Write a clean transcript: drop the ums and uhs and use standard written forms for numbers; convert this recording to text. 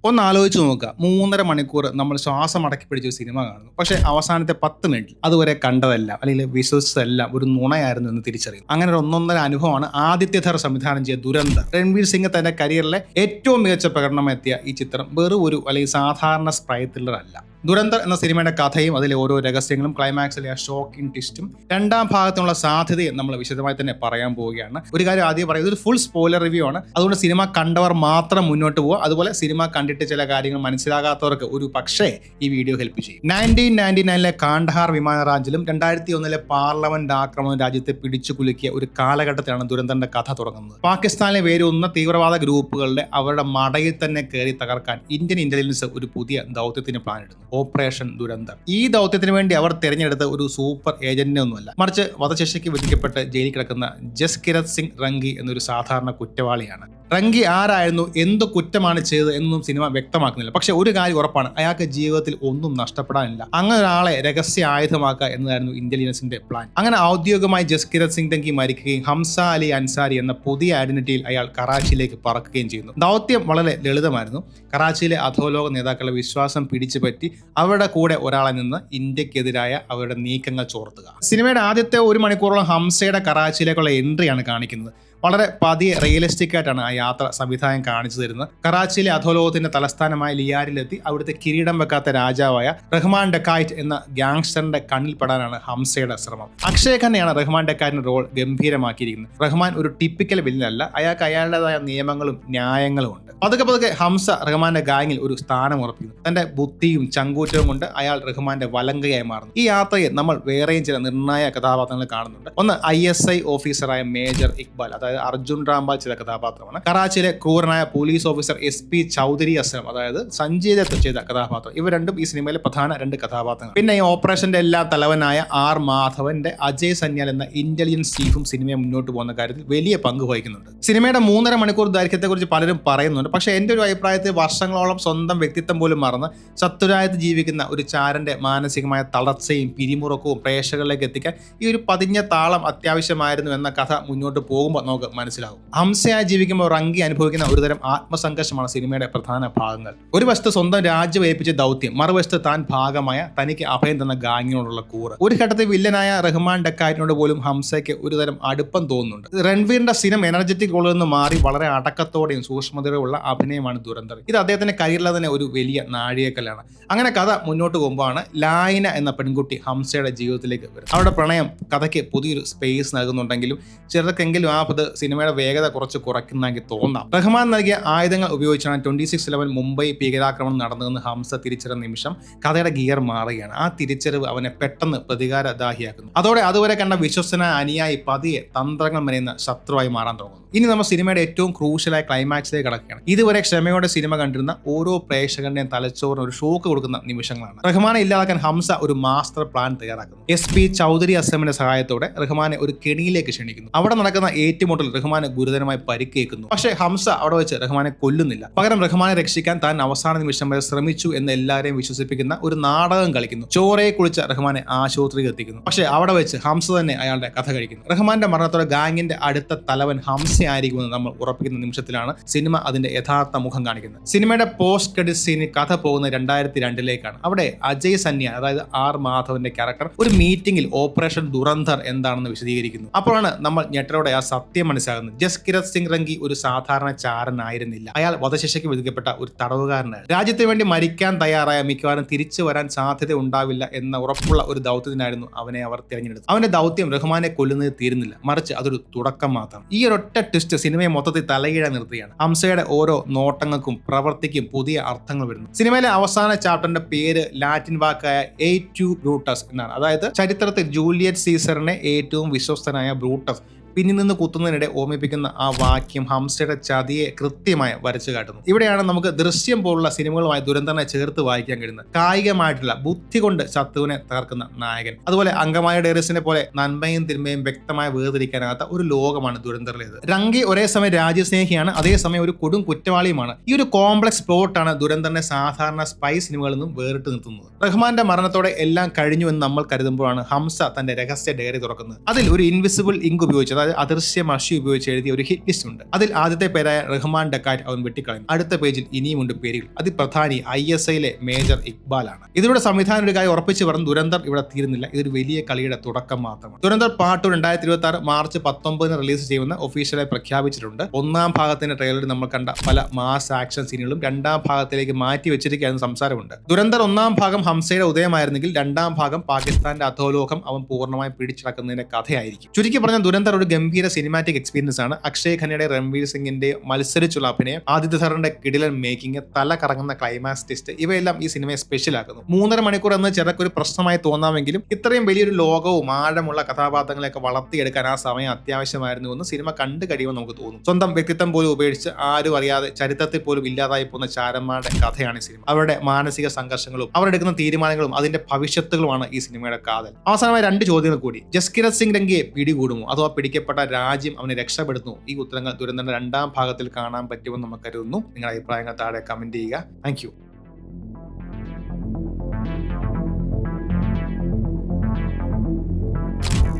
ഒന്ന് ആലോചിച്ച് നോക്കുക. 3.5 മണിക്കൂർ നമ്മൾ ശ്വാസം അടക്കി പിടിച്ച ഒരു സിനിമ കാണുന്നു. പക്ഷേ അവസാനത്തെ 10 മിനിറ്റ് അതുവരെ കണ്ടതെല്ലാം അല്ലെങ്കിൽ വിശ്വസിച്ചതെല്ലാം ഒരു നുണയായിരുന്നു എന്ന് തിരിച്ചറിയും. അങ്ങനെ ഒരു ഒന്നൊന്നര അനുഭവമാണ് ആദിത്യധർ സംവിധാനം ചെയ്ത ദുരന്തർ. രൺവീർ സിംഗ് തന്റെ കരിയറിലെ ഏറ്റവും മികച്ച പ്രകടനം എത്തിയ ഈ ചിത്രം വെറും ഒരു അല്ലെങ്കിൽ സാധാരണ സ്പൈ ത്രില്ലർ അല്ല. ദുരന്തർ എന്ന സിനിമയുടെ കഥയും അതിലെ ഓരോ രഹസ്യങ്ങളും ക്ലൈമാക്സിലെ ആ ഷോക്കിംഗ് ട്വിസ്റ്റും രണ്ടാം ഭാഗത്തിനുള്ള സാധ്യതയും നമ്മൾ വിശദമായി തന്നെ പറയാൻ പോവുകയാണ്. ഒരു കാര്യം ആദ്യം പറയുന്നത് ഒരു ഫുൾ സ്പോയിലർ റിവ്യൂ ആണ്. അതുകൊണ്ട് സിനിമ കണ്ടവർ മാത്രം മുന്നോട്ട് പോവുക. അതുപോലെ സിനിമ കണ്ടിട്ട് ചില കാര്യങ്ങൾ മനസ്സിലാകാത്തവർക്ക് ഒരു പക്ഷേ ഈ വീഡിയോ ഹെൽപ്പ് ചെയ്യും. 1999 കാണ്ഡഹാർ വിമാനറാഞ്ചിലും 2001 പാർലമെന്റ് ആക്രമണം രാജ്യത്തെ പിടിച്ചു കുലുക്കിയ ഒരു കാലഘട്ടത്തിലാണ് ദുരന്തന്റെ കഥ തുടങ്ങുന്നത്. പാകിസ്ഥാനിലെ വേരൂന്ന തീവ്രവാദ ഗ്രൂപ്പുകളുടെ അവരുടെ മടയിൽ തന്നെ കയറി തകർക്കാൻ ഇന്ത്യൻ ഇന്റലിജൻസ് ഒരു പുതിയ ദൗത്യത്തിന് പ്ലാൻ ഇടുന്നു. ഓപ്പറേഷൻ ദുരന്തർ. ഈ ദൗത്യത്തിന് വേണ്ടി അവർ തിരഞ്ഞെടുത്ത ഒരു സൂപ്പർ ഏജന്റിനെ ഒന്നുമല്ല, മറിച്ച് വധശിക്ഷയ്ക്ക് വിധിക്കപ്പെട്ട് ജയിലിൽ കിടക്കുന്ന ജസ്കിരത് സിംഗ് റംഗി എന്നൊരു സാധാരണ കുറ്റവാളിയാണ്. റംഗി ആരായിരുന്നു, എന്ത് കുറ്റമാണ് ചെയ്തത് എന്നൊന്നും സിനിമ വ്യക്തമാക്കുന്നില്ല. പക്ഷെ ഒരു കാര്യം ഉറപ്പാണ്, അയാൾക്ക് ജീവിതത്തിൽ ഒന്നും നഷ്ടപ്പെടാനില്ല. അങ്ങനെ ഒരാളെ രഹസ്യ ആയുധമാക്കുക എന്നതായിരുന്നു ഇന്റലിജൻസിന്റെ പ്ലാൻ. അങ്ങനെ ഔദ്യോഗികമായി ജസ്കിരത് സിംഗ് റംഗി മരിക്കുകയും ഹംസ അലി അൻസാരി എന്ന പുതിയ ഐഡന്റിറ്റിയിൽ അയാൾ കറാച്ചിയിലേക്ക് പറക്കുകയും ചെയ്യുന്നു. ദൗത്യം വളരെ ലളിതമായിരുന്നു. കറാച്ചിയിലെ അധോലോക നേതാക്കളുടെ വിശ്വാസം പിടിച്ചുപറ്റി അവരുടെ കൂടെ ഒരാളെ നിന്ന് ഇന്ത്യക്കെതിരായ അവരുടെ നീക്കങ്ങൾ ചോർത്തുക. സിനിമയുടെ ആദ്യത്തെ 1 മണിക്കൂറോളം ഹംസയുടെ കറാച്ചിയിലേക്കുള്ള എൻട്രിയാണ് കാണിക്കുന്നത്. വളരെ പതിയെ റിയലിസ്റ്റിക് ആയിട്ടാണ് ആ യാത്ര സംവിധാനം കാണിച്ചു തരുന്നത്. കറാച്ചിയിലെ അധോലോകത്തിന്റെ തലസ്ഥാനമായ ലിയാരിലെത്തി അവിടുത്തെ കിരീടം വെക്കാത്ത രാജാവായ റഹ്മാൻ ഡെക്കായിറ്റ് എന്ന ഗ്യാങ്സ്റ്ററിന്റെ കണ്ണിൽപ്പെടാനാണ് ഹംസയുടെ ശ്രമം. അക്ഷയ് ഖന്നയാണ് റഹ്മാൻ ഡെക്കായിറ്റിന്റെ റോൾ ഗംഭീരമാക്കിയിരിക്കുന്നത്. റഹ്മാൻ ഒരു ടിപ്പിക്കൽ വില്ലനല്ല, അയാൾക്ക് അയാളുടേതായ നിയമങ്ങളും ന്യായങ്ങളും ഉണ്ട്. പതുക്കെ ഹംസ റഹ്മാന്റെ ഗാങ്ങിൽ ഒരു സ്ഥാനം ഉറപ്പിക്കുന്നു. തന്റെ ബുദ്ധിയും ചങ്കൂറ്റവും കൊണ്ട് അയാൾ റഹ്മാന്റെ വലങ്കയായി മാറുന്നു. ഈ യാത്രയിൽ നമ്മൾ വേറെയും ചില നിർണായക കഥാപാത്രങ്ങൾ കാണുന്നുണ്ട്. ഒന്ന് ISI ഓഫീസറായ മേജർ ഇക്ബാൽ, അതായത് അർജുൻ റാംപാൽ ചെയ്ത കഥാപാത്രമാണ്. കറാച്ചിയിലെ ക്രൂരനായ police officer SP Chaudhary Aslam, അതായത് സഞ്ജയ് ദത്ത് ചെയ്ത കഥാപാത്രം. ഇവർ രണ്ടും ഈ സിനിമയിലെ പ്രധാന 2 കഥാപാത്രങ്ങൾ. പിന്നെ ഈ ഓപ്പറേഷന്റെ എല്ലാ തലവനായ R മാധവന്റെ അജയ് സന്യാൽ എന്ന ഇന്റലിജൻസ് ചീഫും സിനിമയെ മുന്നോട്ട് പോകുന്ന കാര്യത്തിൽ വലിയ പങ്ക് വഹിക്കുന്നുണ്ട്. സിനിമയുടെ 3.5 മണിക്കൂർ ദൈർഘ്യത്തെക്കുറിച്ച് പലരും പറയുന്നുണ്ട്. പക്ഷേ എൻ്റെ ഒരു അഭിപ്രായത്തിൽ വർഷങ്ങളോളം സ്വന്തം വ്യക്തിത്വം പോലും മറന്ന് ചത്തുരായത്ത് ജീവിക്കുന്ന ഒരു ചാരന്റെ മാനസികമായ തളർച്ചയും പിരിമുറുക്കവും പ്രേക്ഷകരിലേക്ക് എത്തിക്കാൻ ഈ ഒരു പതിഞ്ഞ താളം അത്യാവശ്യമായിരുന്നു എന്ന കഥ മുന്നോട്ട് പോകുമ്പോൾ നമുക്ക് മനസ്സിലാകും. ഹംസയായി ജീവിക്കുമ്പോൾ റംഗി അനുഭവിക്കുന്ന ഒരുതരം ആത്മസംഘർഷമാണ് സിനിമയുടെ പ്രധാന ഭാഗങ്ങൾ. ഒരു വശത്ത് സ്വന്തം രാജ്യം ഏൽപ്പിച്ച ദൗത്യം, മറുവശത്ത് താൻ ഭാഗമായ തനിക്ക് അഭയം തന്ന ഗാങ്ങിനോടുള്ള കൂറ്. ഒരു ഘട്ടത്തിൽ വില്ലനായ റഹ്മാൻ ഡെക്കായിറ്റിനോട് പോലും ഹംസയ്ക്ക് ഒരുതരം അടുപ്പം തോന്നുന്നുണ്ട്. രൺവീറിന്റെ സിനിമ എനർജറ്റിക് റോളിൽ നിന്ന് മാറി വളരെ അടക്കത്തോടെയും സൂക്ഷ്മതയോടെയുള്ള അഭിനയമാണ് ദുരന്തർ. ഇത് അദ്ദേഹത്തിന്റെ കരിയറിലെ തന്നെ ഒരു വലിയ നാഴികക്കല്ലാണ്. അങ്ങനെ കഥ മുന്നോട്ട് പോകുമ്പോഴാണ് ലായന എന്ന പെൺകുട്ടി ഹംസയുടെ ജീവിതത്തിലേക്ക് വരുന്നത്. അവരുടെ പ്രണയം കഥയ്ക്ക് പുതിയൊരു സ്പേസ് നൽകുന്നുണ്ടെങ്കിലും ചിലർക്കെങ്കിലും ആ സിനിമയുടെ വേഗത കുറച്ച് കുറയ്ക്കുന്നതായി തോന്നാം. റഹ്മാൻ നൽകിയ ആയുധങ്ങൾ ഉപയോഗിച്ചാണ് 26/11 മുംബൈ ഭീകരാക്രമണം നടന്നതെന്ന് ഹംസ തിരിച്ചറിഞ്ഞ നിമിഷം കഥയുടെ ഗിയർ മാറുകയാണ്. ആ തിരിച്ചറിവ് അവനെ പെട്ടെന്ന് പ്രതികാരദാഹിയാക്കുന്നു. അതോടെ അതുവരെ കണ്ട വിശ്വസനായ അനുയായി പതിയെ തന്ത്രങ്ങൾ മെനയുന്ന ശത്രുവായി മാറാൻ തുടങ്ങുന്നു. ഇനി നമ്മൾ സിനിമയുടെ ഏറ്റവും ക്രൂഷ്യലായ ക്ലൈമാക്സിലേക്ക് കടക്കുകയാണ്. ഇതുവരെ ക്ഷമയോടെ സിനിമ കണ്ടിരുന്ന ഓരോ പ്രേക്ഷകരുടെയും തലച്ചോറിന് ഒരു ഷോക്ക് കൊടുക്കുന്ന നിമിഷങ്ങളാണ്. റഹ്മാനെ ഇല്ലാതാക്കാൻ ഹംസ ഒരു മാസ്റ്റർ പ്ലാൻ തയ്യാറാക്കുന്നു. SP ചൗധരി അസ്ലമിന്റെ സഹായത്തോടെ റഹ്മാനെ ഒരു കെണിയിലേക്ക് ക്ഷണിക്കുന്നു. അവിടെ നടക്കുന്ന ഏറ്റുമുട്ടൽ റഹ്മാനെ ഗുരുതരമായി പരിക്കേൽക്കുന്നു. പക്ഷേ ഹംസ അവിടെ വെച്ച് റഹ്മാനെ കൊല്ലുന്നില്ല. പകരം റഹ്മാനെ രക്ഷിക്കാൻ താൻ അവസാന നിമിഷം വരെ ശ്രമിച്ചു എന്ന് എല്ലാവരെയും വിശ്വസിപ്പിക്കുന്ന ഒരു നാടകം കളിക്കുന്നു. ചോരയെ കുളിച്ച റഹ്മാനെ ആശുപത്രിയിൽ എത്തിക്കുന്നു. പക്ഷേ അവിടെ വെച്ച് ഹംസ തന്നെ അയാളുടെ കഥ കഴിക്കുന്നു. റഹ്മാന്റെ മരണത്തോടെ ഗാങ്ങിന്റെ അടുത്ത തലവൻ ഹംസ ആയിരിക്കുമെന്ന് നമ്മൾ ഉറപ്പിക്കുന്ന നിമിഷത്തിലാണ് സിനിമ അതിന്റെ യഥാർത്ഥ മുഖം കാണിക്കുന്നത്. സിനിമയുടെ പോസ്റ്റ് ക്രെഡിറ്റ് സീനിൽ കഥ പോകുന്നത് 2002 അവിടെ അജയ് സന്യാൽ, അതായത് R മാധവന്റെ ക്യാരക്ടർ ഒരു മീറ്റിംഗിൽ ഓപ്പറേഷൻ ദുരന്തർ എന്താണെന്ന് വിശദീകരിക്കുന്നു. അപ്പോഴാണ് നമ്മൾ ഞെട്ടലോടെ ആ സത്യം മനസ്സിലാകുന്നത്. ജസ്കിരത് സിംഗ് റംഗി ഒരു സാധാരണ ചാരനായിരുന്നില്ല. അയാൾ വധശിക്ഷയ്ക്ക് വിധിക്കപ്പെട്ട ഒരു തടവുകാരനായിരുന്നു. രാജ്യത്തിന് വേണ്ടി മരിക്കാൻ തയ്യാറായ മിക്കവാറും തിരിച്ചു വരാൻ സാധ്യത ഉണ്ടാവില്ല എന്ന ഉറപ്പുള്ള ഒരു ദൗത്യത്തിനായിരുന്നു അവനെ അവർ തിരഞ്ഞെടുത്തത്. അവന്റെ ദൗത്യം റഹ്മാനെ കൊല്ലുന്നത് തീരുന്നില്ല, മറിച്ച് അതൊരു തുടക്കം മാത്രം. ഈ ഒരൊറ്റ ട്വിസ്റ്റ് സിനിമയെ മൊത്തത്തിൽ തലകീഴാൻ നിർത്തുകയാണ്. ഹംസയുടെ ഓരോ നോട്ടങ്ങൾക്കും പ്രവർത്തിക്കും പുതിയ അർത്ഥങ്ങൾ വരുന്നു. സിനിമയിലെ അവസാന ചാപ്റ്ററിന്റെ പേര് ലാറ്റിൻ വാക്കായ A2 ബ്രൂട്ടസ് എന്നാണ്. അതായത് ചരിത്രത്തിൽ ജൂലിയറ്റ് സീസറിനെ ഏറ്റവും വിശ്വസ്തനായ ബ്രൂട്ടസ് പിന്നിൽ നിന്ന് കുത്തുന്നതിനിടെ ഓർമ്മിപ്പിക്കുന്ന ആ വാക്യം ഹംസയുടെ ചതിയെ കൃത്യമായി വരച്ചു കാട്ടുന്നു. ഇവിടെയാണ് നമുക്ക് ദൃശ്യം പോലുള്ള സിനിമകളുമായി ദുരന്തനെ ചേർത്ത് വായിക്കാൻ കഴിയുന്നത്. കായികമായിട്ടുള്ള ബുദ്ധി കൊണ്ട് ശത്രുവിനെ തകർക്കുന്ന നായകൻ, അതുപോലെ അങ്കമായ ഡയറീസിനെ പോലെ നന്മയും തിന്മയും വ്യക്തമായി വേർതിരിക്കാനാകാത്ത ഒരു ലോകമാണ് ദുരന്തറിലേത്. റംഗി ഒരേ സമയം രാജ്യസ്നേഹിയാണ്, അതേസമയം ഒരു കൊടും കുറ്റവാളിയുമാണ്. ഈ ഒരു കോംപ്ലക്സ് പ്ലോട്ടാണ് ദുരന്തറിനെ സാധാരണ സ്പൈ സിനിമകളിൽ നിന്നും വേറിട്ട് നിർത്തുന്നത്. റഹ്മാന്റെ മരണത്തോടെ എല്ലാം കഴിഞ്ഞു എന്ന് നമ്മൾ കരുതുമ്പോഴാണ് ഹംസ തന്റെ രഹസ്യ ഡയറി തുറക്കുന്നത്. അതിൽ ഒരു ഇൻവിസിബിൾ ഇങ്ക് ഉപയോഗിച്ച് അതായത് അദൃശ്യ മഷി ഉപയോഗിച്ച് എഴുതിയ ഒരു ഹിറ്റ് ലിസ്റ്റ് ഉണ്ട്. അതിൽ ആദ്യത്തെ പേരായ റഹ്മാൻ ഡക്കാറ്റ് അവൻ വെട്ടിക്കളഞ്ഞു. അടുത്ത പേജിൽ ഇനിയുമുണ്ട് പേരുകൾ. അതിൽ പ്രധാനി ISIലെ മേജർ ഇക്ബാലാണ്. ഇതിലൂടെ സംവിധാനം ഒരു കാര്യം ഉറപ്പിച്ച് പറഞ്ഞു, ദുരന്തർ ഇവിടെ തീരുന്നില്ല, ഇതൊരു വലിയ കളിയുടെ തുടക്കം മാത്രമാണ്. ദുരന്തർ പാർട്ട് 2026 മാർച്ച് 19 റിലീസ് ചെയ്യുമെന്ന് ഒഫീഷ്യലായി പ്രഖ്യാപിച്ചിട്ടുണ്ട്. ഒന്നാം ഭാഗത്തിന്റെ ട്രെയിലറിൽ നമ്മൾ കണ്ട പല മാസ് ആക്ഷൻ സീനുകളും രണ്ടാം ഭാഗത്തിലേക്ക് മാറ്റി വെച്ചിരിക്കുകയെന്ന് സംസാരമുണ്ട്. ദുരന്തർ ഒന്നാം ഭാഗം ഹംസയുടെ ഉദയമായിരുന്നെങ്കിൽ രണ്ടാം ഭാഗം പാകിസ്ഥാന്റെ അധോലോകം അവൻ പൂർണ്ണമായി പിടിച്ചടക്കുന്നതിന്റെ കഥയായിരിക്കും. ചുരുക്കി പറഞ്ഞ ദുരന്തർ ഒരു ഗംഭീര സിനിമാറ്റിക് എക്സ്പീരിയൻസ് ആണ്. അക്ഷയ് ഖന്നയുടെ, രൺവീർ സിംഗിന്റെ മത്സരിച്ചുള്ള അഭിനയം, ആദിത്യ ഥറിന്റെ കിടിലൻ മേക്കിംഗ്, തല കറങ്ങുന്ന ക്ലൈമാക്സ് ട്വിസ്റ്റ്, ഇവയെല്ലാം ഈ സിനിമയെ സ്പെഷ്യൽ ആക്കുന്നു. 3.5 മണിക്കൂർ എന്ന് ചിലക്കൊരു പ്രശ്നമായി തോന്നാമെങ്കിലും ഇത്രയും വലിയൊരു ലോകവും ആഴമുള്ള കഥാപാത്രങ്ങളെയൊക്കെ വളർത്തിയെടുക്കാൻ ആ സമയം അത്യാവശ്യമായിരുന്നു എന്ന് സിനിമ കണ്ടു കഴിയുമ്പോൾ നമുക്ക് തോന്നും. സ്വന്തം വ്യക്തിത്വം പോലും ഉപേക്ഷിച്ച് ആരും അറിയാതെ ചരിത്രത്തിൽ പോലും ഇല്ലാതായി പോകുന്ന ചാരന്മാരുടെ കഥയാണ് ഈ സിനിമ. അവരുടെ മാനസിക സംഘർഷങ്ങളും അവരെടുക്കുന്ന തീരുമാനങ്ങളും അതിന്റെ ഭവിഷ്യത്തുകളുമാണ് ഈ സിനിമയുടെ കാതൽ. അവസാനമായി 2 ചോദ്യങ്ങൾ കൂടി. ജസ്കിരത് സിംഗ് രംഗിയെ പിടികൂടുമോ അഥവാ പിടിക്കപ്പെട്ട രാജ്യം അവനെ രക്ഷപ്പെടുത്തുമോ? ഈ ഉത്തരങ്ങൾ ദുരന്തന്റെ 2ാം ഭാഗത്തിൽ കാണാൻ പറ്റുമെന്ന് നമുക്ക് കരുതുന്നു. നിങ്ങളുടെ അഭിപ്രായങ്ങൾ താഴെ കമന്റ് ചെയ്യുക. Thank you.